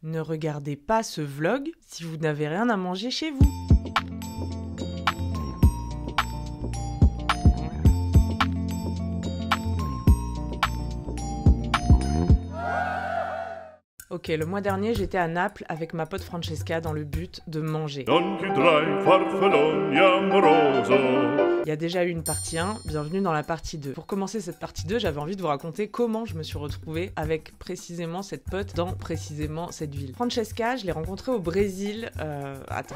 Ne regardez pas ce vlog si vous n'avez rien à manger chez vous. Ok, le mois dernier, j'étais à Naples avec ma pote Francesca dans le but de manger. Il y a déjà eu une partie 1, bienvenue dans la partie 2. Pour commencer cette partie 2, j'avais envie de vous raconter comment je me suis retrouvée avec précisément cette pote dans précisément cette ville. Francesca, je l'ai rencontrée au Brésil. Attends,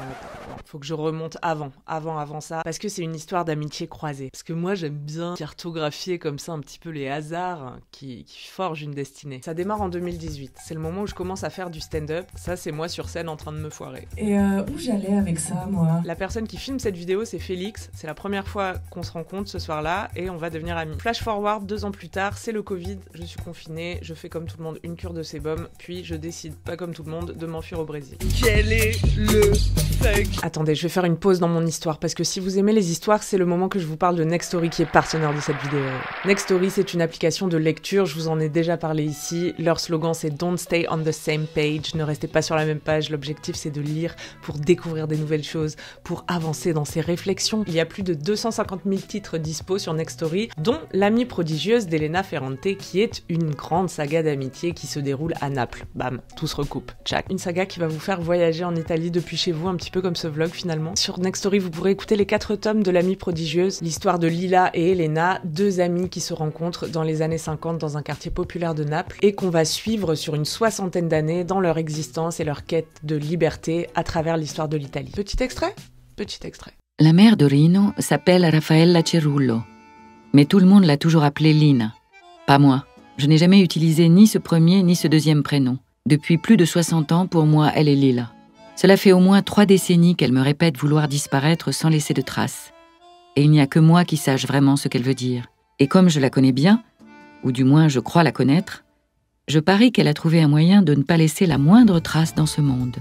faut que je remonte avant ça, parce que c'est une histoire d'amitié croisée. Parce que moi, j'aime bien cartographier comme ça un petit peu les hasards qui forgent une destinée. Ça démarre en 2018. C'est le moment où je commence à faire du stand-up. Ça, c'est moi sur scène en train de me foirer. Et où j'allais avec ça, moi? La personne qui filme cette vidéo, c'est Félix. C'est la première fois qu'on se rencontre ce soir-là et on va devenir amis. Flash forward, 2 ans plus tard, c'est le Covid, je suis confinée, je fais comme tout le monde une cure de sébum, puis je décide, pas comme tout le monde, de m'enfuir au Brésil. Quel est le fuck? Attendez, je vais faire une pause dans mon histoire, parce que si vous aimez les histoires, c'est le moment que je vous parle de Nextory qui est partenaire de cette vidéo. Nextory, c'est une application de lecture, je vous en ai déjà parlé ici. Leur slogan, c'est Don't stay on the same page, ne restez pas sur la même page. L'objectif, c'est de lire pour découvrir des nouvelles choses, pour avancer dans ses réflexions. Il y a plus de 250 000 titres dispo sur Nextory, dont L'amie prodigieuse d'Elena Ferrante, qui est une grande saga d'amitié qui se déroule à Naples. Bam, tout se recoupe, tchac. Une saga qui va vous faire voyager en Italie depuis chez vous, un petit peu comme ce vlog finalement. Sur Nextory, vous pourrez écouter les 4 tomes de L'amie prodigieuse, l'histoire de Lila et Elena, 2 amies qui se rencontrent dans les années 50 dans un quartier populaire de Naples, et qu'on va suivre sur une 60aine d'années dans leur existence et leur quête de liberté à travers l'histoire de l'Italie. Petit extrait? Petit extrait. La mère de Rino s'appelle Raffaella Cerullo, mais tout le monde l'a toujours appelée Lina. Pas moi. Je n'ai jamais utilisé ni ce premier ni ce deuxième prénom. Depuis plus de 60 ans, pour moi, elle est Lila. Cela fait au moins 3 décennies qu'elle me répète vouloir disparaître sans laisser de traces. Et il n'y a que moi qui sache vraiment ce qu'elle veut dire. Et comme je la connais bien, ou du moins je crois la connaître, je parie qu'elle a trouvé un moyen de ne pas laisser la moindre trace dans ce monde.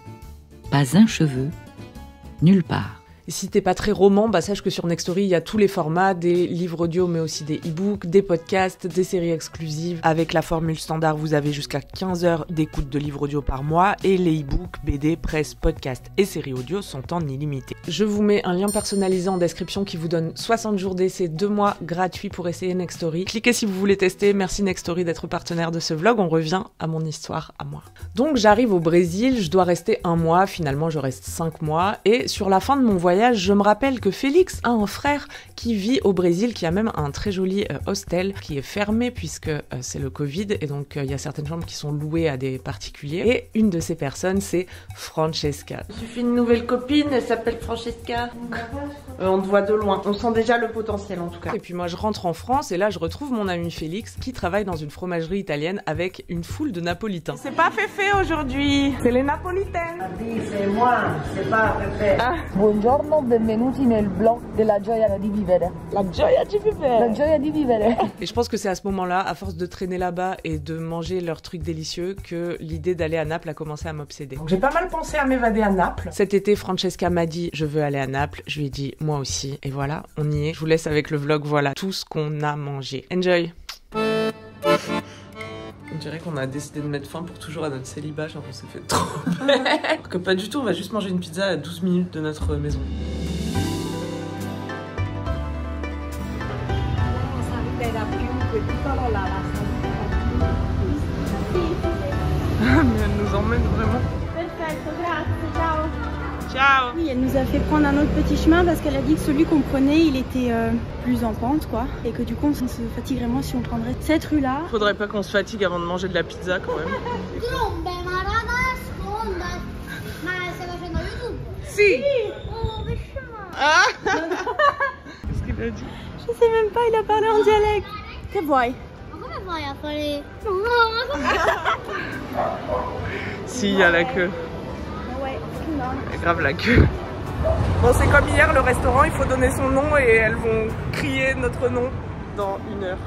Pas un cheveu, nulle part. Et si t'es pas très roman, bah sache que sur Nextory, il y a tous les formats, des livres audio, mais aussi des e-books, des podcasts, des séries exclusives. Avec la formule standard, vous avez jusqu'à 15 heures d'écoute de livres audio par mois, et les e-books, BD, presse, podcasts et séries audio sont en illimité. Je vous mets un lien personnalisé en description qui vous donne 60 jours d'essai, 2 mois gratuits pour essayer Nextory. Cliquez si vous voulez tester. Merci Nextory d'être partenaire de ce vlog. On revient à mon histoire à moi. Donc j'arrive au Brésil, je dois rester 1 mois, finalement je reste 5 mois, et sur la fin de mon voyage, je me rappelle que Félix a un frère qui vit au Brésil, qui a même un très joli hostel qui est fermé puisque c'est le Covid, et donc il y a certaines chambres qui sont louées à des particuliers. Et une de ces personnes, c'est Francesca. Je suis une nouvelle copine, elle s'appelle Francesca. On te voit de loin, on sent déjà le potentiel en tout cas. Et puis moi je rentre en France et là je retrouve mon ami Félix qui travaille dans une fromagerie italienne avec une foule de napolitains. C'est pas Féfé aujourd'hui, c'est les napolitaines. C'est moi, c'est pas Féfé. Ah. Buongiorno, benvenuti nel blog della gioia di vivere. La gioia di vivere. La gioia di vivere. Et je pense que c'est à ce moment-là, à force de traîner là-bas et de manger leurs trucs délicieux, que l'idée d'aller à Naples a commencé à m'obséder. Donc j'ai pas mal pensé à m'évader à Naples. Cet été, Francesca m'a dit « Je veux aller à Naples ». Je lui ai dit « Moi aussi ». Et voilà, on y est. Je vous laisse avec le vlog, voilà tout ce qu'on a mangé. Enjoy. On dirait qu'on a décidé de mettre fin pour toujours à notre célibat, genre on s'est fait trop peur. Que pas du tout, on va juste manger une pizza à 12 minutes de notre maison. Mais elle nous emmène vraiment. Perfetto, grazie, ciao. Ciao. Oui, elle nous a fait prendre un autre petit chemin parce qu'elle a dit que celui qu'on prenait, il était plus en pente, quoi. Et que du coup, on se fatiguerait moins si on prendrait cette rue-là. Faudrait pas qu'on se fatigue avant de manger de la pizza quand même. Si. Ah. Qu'est-ce qu'il a dit? Je sais même pas, il a parlé en dialecte. Que vuoi? Si, il y a la queue. Ouais, non. Il y a grave la queue. Bon, c'est comme hier, le restaurant, il faut donner son nom et elles vont crier notre nom dans 1 heure.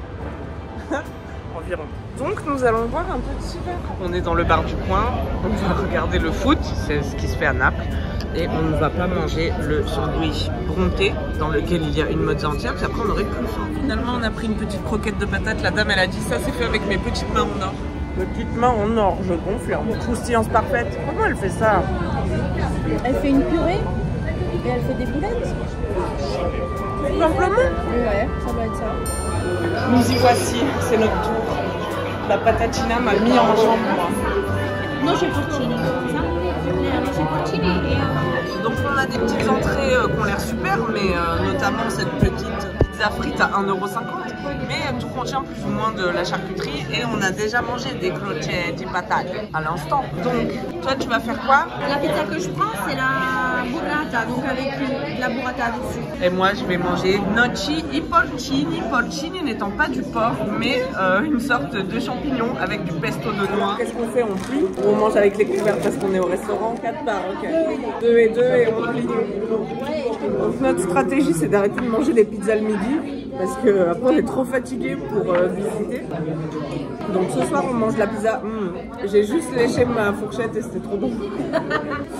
Environ. Donc nous allons boire un petit verre. On est dans le bar du coin, on va regarder le foot, c'est ce qui se fait à Naples. Et on ne va pas manger le sandwich Bronté dans lequel il y a une mozza entière, puis après on aurait plus faim. Finalement on a pris une petite croquette de patate, la dame elle a dit ça c'est fait avec mes petites mains en or. Petite main en or, je confirme. Croustillance parfaite. Comment elle fait ça? Elle fait une purée et elle fait des boulettes. Tout simplement. Ouais, ça doit être ça. Nous y voici, c'est notre tour. La patatina m'a mis en jambe, moi. Non, j'ai porcini, c'est ça? J'ai porcini et... Donc on a des petites entrées qui ont l'air super, mais notamment cette petite pizza frite à 1,50 €. Mais tout contient plus ou moins de la charcuterie et on a déjà mangé des crocchetti patate à l'instant. Donc toi tu vas faire quoi? La pizza que je prends, c'est la burrata, donc avec de la burrata dessus. Et moi je vais manger gnocchi i porcini. Porcini n'étant pas du porc, mais une sorte de champignon avec du pesto de noix. Qu'est-ce qu'on fait? On plie ou on mange avec les couverts parce qu'on est au restaurant? 4 parts, ok. 2 et 2 et on plie. Donc notre stratégie c'est d'arrêter de manger les pizzas le midi parce qu'après on est trop fatigué pour visiter. Donc ce soir on mange la pizza. J'ai juste léché ma fourchette et c'était trop bon.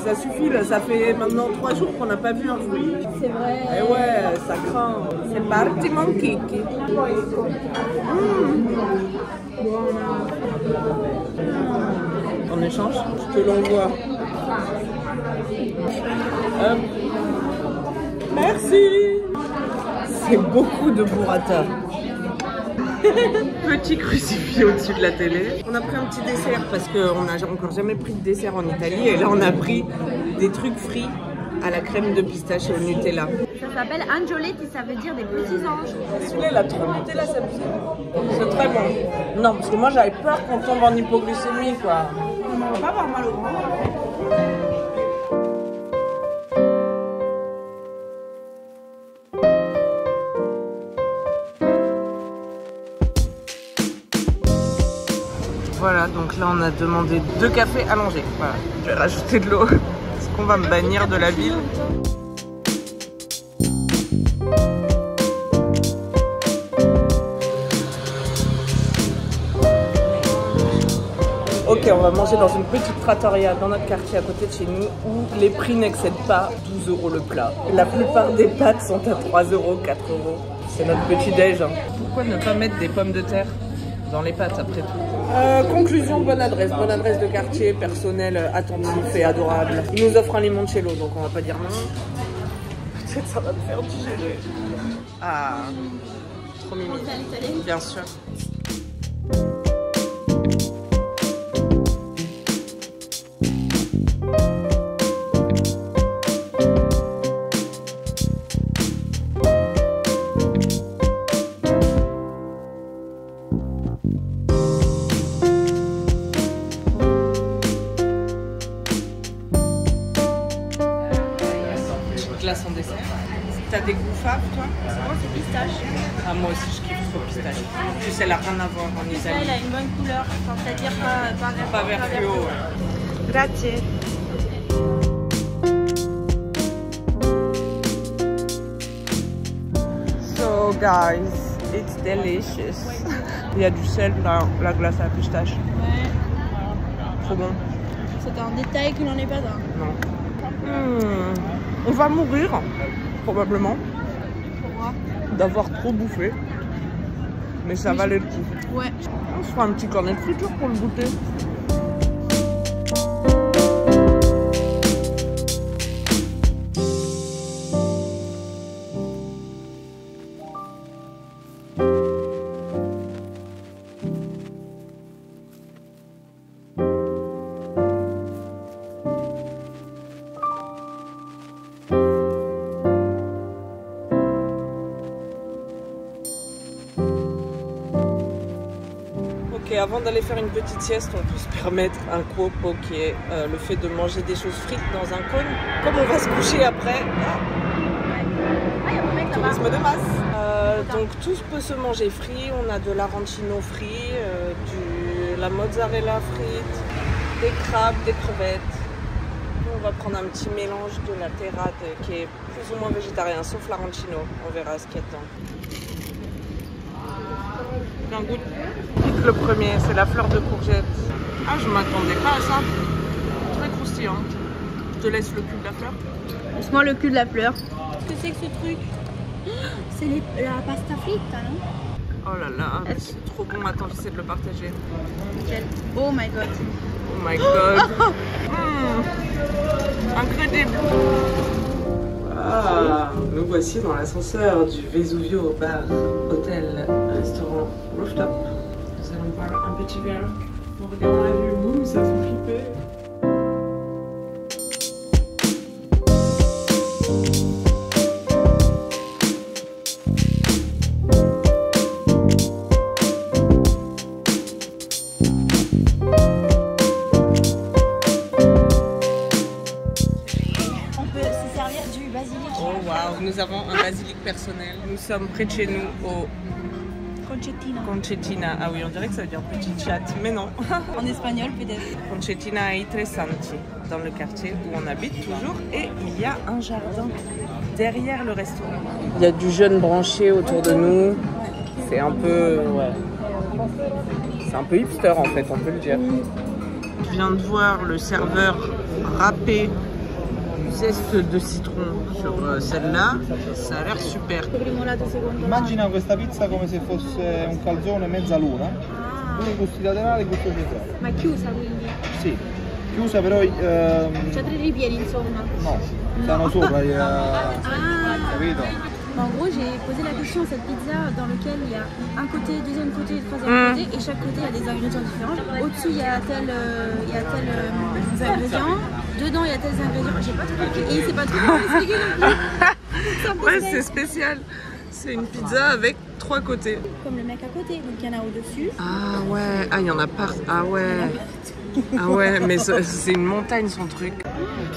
Ça suffit là, ça fait maintenant 3 jours qu'on n'a pas vu un fruit. C'est vrai. Et ouais, ça craint. C'est parti mon kiki. En échange, je te l'envoie. Merci. C'est beaucoup de burrata. Petit crucifix au-dessus de la télé. On a pris un petit dessert parce qu'on n'a encore jamais pris de dessert en Italie. Et là, on a pris des trucs frits à la crème de pistache et au Nutella. Ça s'appelle angioletti, ça veut dire des petits anges. Celui-là, il a trop de Nutella, c'est très bon. Non, parce que moi, j'avais peur qu'on tombe en hypoglycémie, quoi. On va pas avoir mal au ventre. Voilà, donc là on a demandé 2 cafés allongés. Voilà, je vais rajouter de l'eau. Est-ce qu'on va me bannir de la ville? Ok, on va manger dans une petite trattoria dans notre quartier à côté de chez nous où les prix n'excèdent pas 12 € le plat. La plupart des pâtes sont à 3 €, 4 €. C'est notre petit déj. Hein. Pourquoi ne pas mettre des pommes de terre dans les pâtes après tout? Conclusion, bonne adresse de quartier, personnel attentif et adorable. Il nous offre un limoncello, donc on va pas dire non. Peut-être ça va me faire digérer. Ah, trop mimi. Bien sûr. Glace en dessert. T'as des goûts faves, toi? Moi, c'est pistache. Ah, moi aussi, je kiffe trop pistache. Tu sais, elle a rien à voir en Ça, Italie. elle a une bonne couleur, enfin, c'est-à-dire Pas vert fluo. Ouais. Grazie. So, guys, it's delicious. Il y a du sel dans la glace à la pistache. Ouais. Trop bon. C'est un détail que n'en est pas un. Non. On va mourir, probablement, d'avoir trop bouffé. Mais ça valait le coup. Ouais. On se fera un petit cornet de friture pour le goûter. Ok, avant d'aller faire une petite sieste, on peut se permettre un copo qui est le fait de manger des choses frites dans un cône. Comme on va se coucher après, tourisme de masse. Donc tout peut se manger frit. On a de l'arancino frit, la mozzarella frite, des crabes, des crevettes. On va prendre un petit mélange de la terrade qui est plus ou moins végétarien, sauf l'arancino. On verra ce qu'il y a dedans. Un goût. Le premier, c'est la fleur de courgette. Ah, je m'attendais pas à ça. Très croustillant. Je te laisse le cul de la fleur. Laisse-moi le cul de la fleur. Qu'est-ce que c'est que ce truc? C'est la pasta fritta, non? Oh là là, c'est trop bon. Attends, j'essaie de le partager. Nickel. Oh my god. Oh my god. Incroyable. Ah, nous voici dans l'ascenseur du Vesuvio bar, hôtel, restaurant, rooftop. Nous allons boire un petit verre pour regarder la vue. Ouh, ça fait flipper. Nous avons un basilic personnel. Nous sommes près de chez nous au Concettina. Ah oui, on dirait que ça veut dire petite chatte, mais non. En espagnol peut-être. Concettina ai Tresanti, dans le quartier où on habite toujours. Et il y a un jardin derrière le restaurant. Il y a du jeune branché autour de nous. C'est un peu... Ouais. C'est un peu hipster en fait, on peut le dire. Je viens de voir le serveur râper zeste de citron sur celle-là, ça a l'air super. Immagina questa pizza come se fosse un calzone mezzaluna, con i gusti laterali e gusto centrale. Ma chiusa quindi? Sì, chiusa però... C'ha 3 ripieni insomma? No, stanno sopra, capito? En gros, j'ai posé la question à cette pizza dans laquelle il y a un côté, deuxième côté, troisième côté, et chaque côté a des ingrédients différents. Au-dessus, il y a tel ingrédient. Dedans, il y a tels ingrédients. J'ai pas tout compris. Et il s'est pas tout expliqué non plus. Ouais, c'est spécial. C'est une pizza avec 3 côtés. Comme le mec à côté. Donc il y en a au-dessus. Ah ouais. Ah, il y en a partout. Ah ouais. Ah ouais, mais c'est une montagne son truc.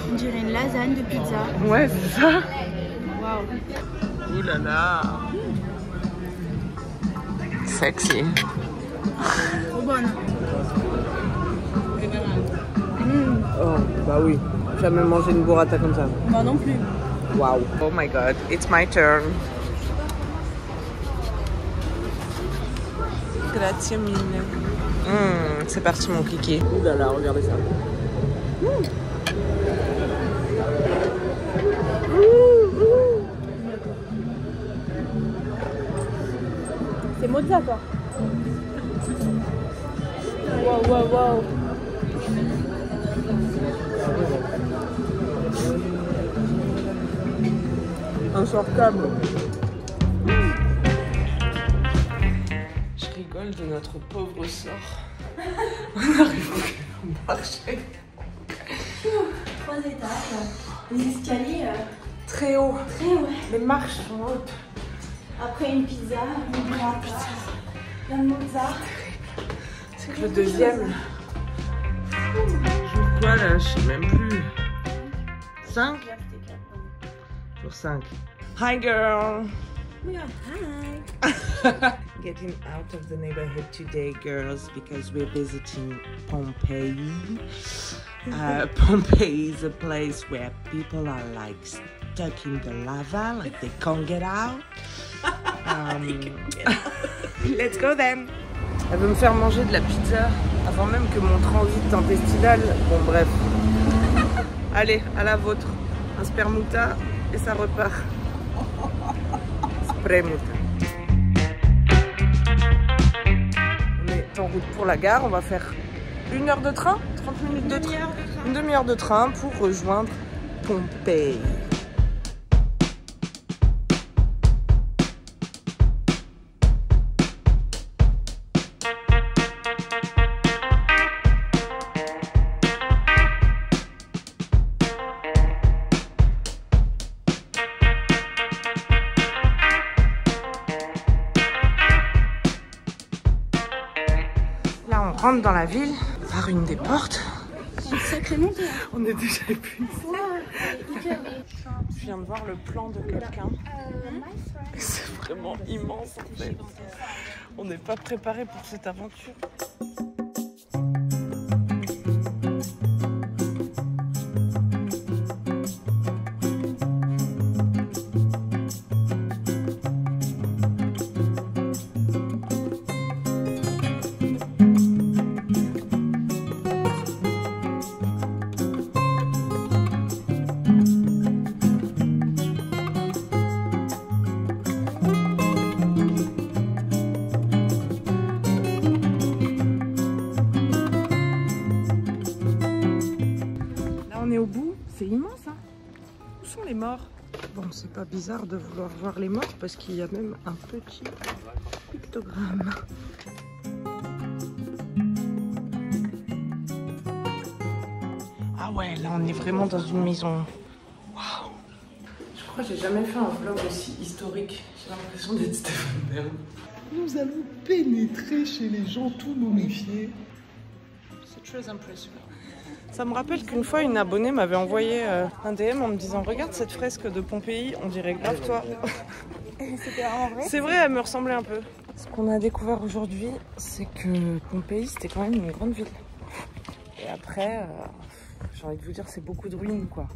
On dirait une lasagne de pizza. Ouais, c'est ça. Waouh. Ouh là là. Sexy. Trop bonne. Oh, bah oui. J'ai jamais mangé une burrata comme ça. Moi non plus. Wow. Oh my god, it's my turn. Grazie mille. C'est parti mon kiki. Ouh là là, regardez ça. C'est mozza quoi. Wow, wow, wow. Insortable. Je rigole de notre pauvre sort. On n'arrive plus à marcher. 3 étages. Les escaliers. Très haut. Très ouais. Les marches sont hautes. Après une pizza, une burrata, la mozza. C'est que le deuxième. Jour quoi là? Je sais même plus. 5 pour 5. Hi girl. Yeah, hi. Getting out of the neighborhood today, girls, because we're visiting Pompeii. Pompeii is a place where people are like stuck in the lava, like they can't get out. Let's go then. Elle veut me faire manger de la pizza avant même que mon transit intestinal. Bon bref. Allez, à la vôtre. Un spermuta et ça repart. Spremuta. On est en route pour la gare. On va faire 1 heure de train, 30 minutes de train, une demi-heure de train pour rejoindre Pompéi. Là, on rentre dans la ville par une des portes. Sacrément. On est déjà épuisé. Je viens de voir le plan de quelqu'un. C'est vraiment immense en fait. On n'est pas préparé pour cette aventure. on est au bout. C'est immense, hein. Où sont les morts? Bon, c'est pas bizarre de vouloir voir les morts parce qu'il y a même un petit pictogramme. Ah ouais, là on est vraiment dans une maison. Waouh! Je crois que j'ai jamais fait un vlog aussi historique. J'ai l'impression d'être Stéphane Bern. Nous allons pénétrer chez les gens tout momifiés. C'est très impressionnant. Ça me rappelle qu'une fois une abonnée m'avait envoyé un DM en me disant regarde cette fresque de Pompéi, on dirait grave toi. C'était vraiment vrai. C'est vrai, elle me ressemblait un peu. Ce qu'on a découvert aujourd'hui, c'est que Pompéi c'était quand même une grande ville. Et après, j'ai envie de vous dire, c'est beaucoup de ruines quoi.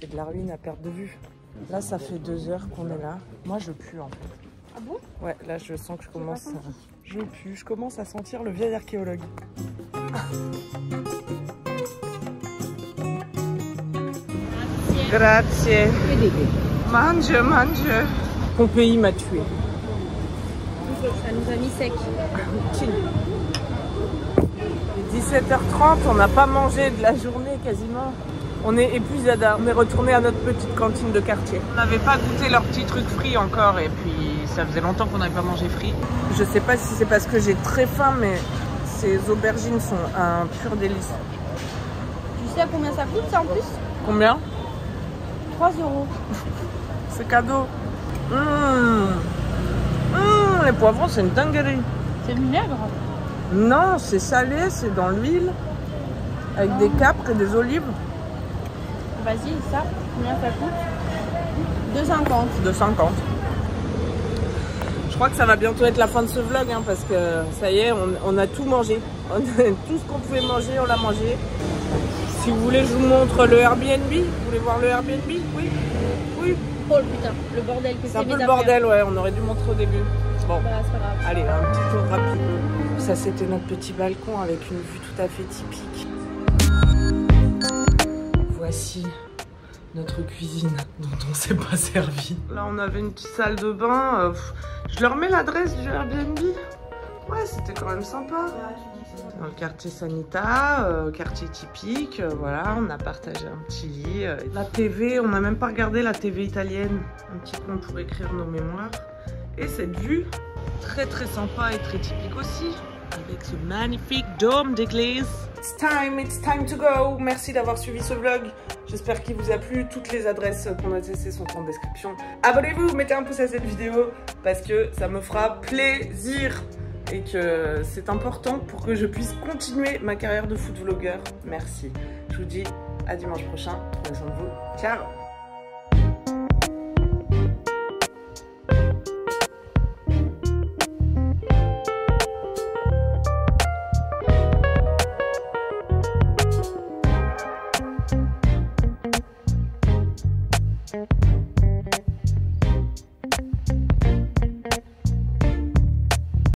C'est de la ruine à perte de vue. Là, ça fait 2 heures qu'on est là. Moi, je pue en fait. Ah bon? Ouais, là, je sens que je commence à... Je pue, je commence à sentir le vieil archéologue. Grazie. Mange, mange. Pompéi m'a tué. Ça nous a mis sec. Il est 17h30, on n'a pas mangé de la journée quasiment. On est épuisada, on est retourné à notre petite cantine de quartier. On n'avait pas goûté leurs petits trucs frits encore et puis ça faisait longtemps qu'on n'avait pas mangé frit. Je sais pas si c'est parce que j'ai très faim mais ces aubergines sont un pur délice. Tu sais à combien ça coûte ça en plus? Combien? 3 €. C'est cadeau. Les poivrons c'est une dinguerie. C'est vinaigre? Non, c'est salé, c'est dans l'huile avec des capres et des olives. Vas-y, ça, combien ça coûte? 2,50. 2,50. Je crois que ça va bientôt être la fin de ce vlog hein, parce que ça y est, on a tout mangé. Tout ce qu'on pouvait manger, on l'a mangé. Si vous voulez, je vous montre le Airbnb. Vous voulez voir le Airbnb? Oui. Oui. Oh putain, le bordel que c'est. C'est un peu le bordel, ouais, on aurait dû montrer au début. Bon, Voilà, c'est pas grave. allez, un petit tour rapide. Ça, c'était notre petit balcon avec une vue tout à fait typique. Voici notre cuisine dont on s'est pas servi. Là, on avait une petite salle de bain. Je leur mets l'adresse du Airbnb. Ouais, c'était quand même sympa. Dans le quartier Sanita, quartier typique. Voilà, on a partagé un petit lit. La TV, on n'a même pas regardé la TV italienne. Un petit coin pour écrire nos mémoires. Et cette vue, très très sympa et très typique aussi. Avec ce magnifique dôme d'église. It's time to go. Merci d'avoir suivi ce vlog. J'espère qu'il vous a plu. Toutes les adresses qu'on a testées sont en description. Abonnez-vous, mettez un pouce à cette vidéo parce que ça me fera plaisir et que c'est important pour que je puisse continuer ma carrière de food vlogueur. merci. Je vous dis à dimanche prochain. Prenez soin de vous. Ciao. Thank you.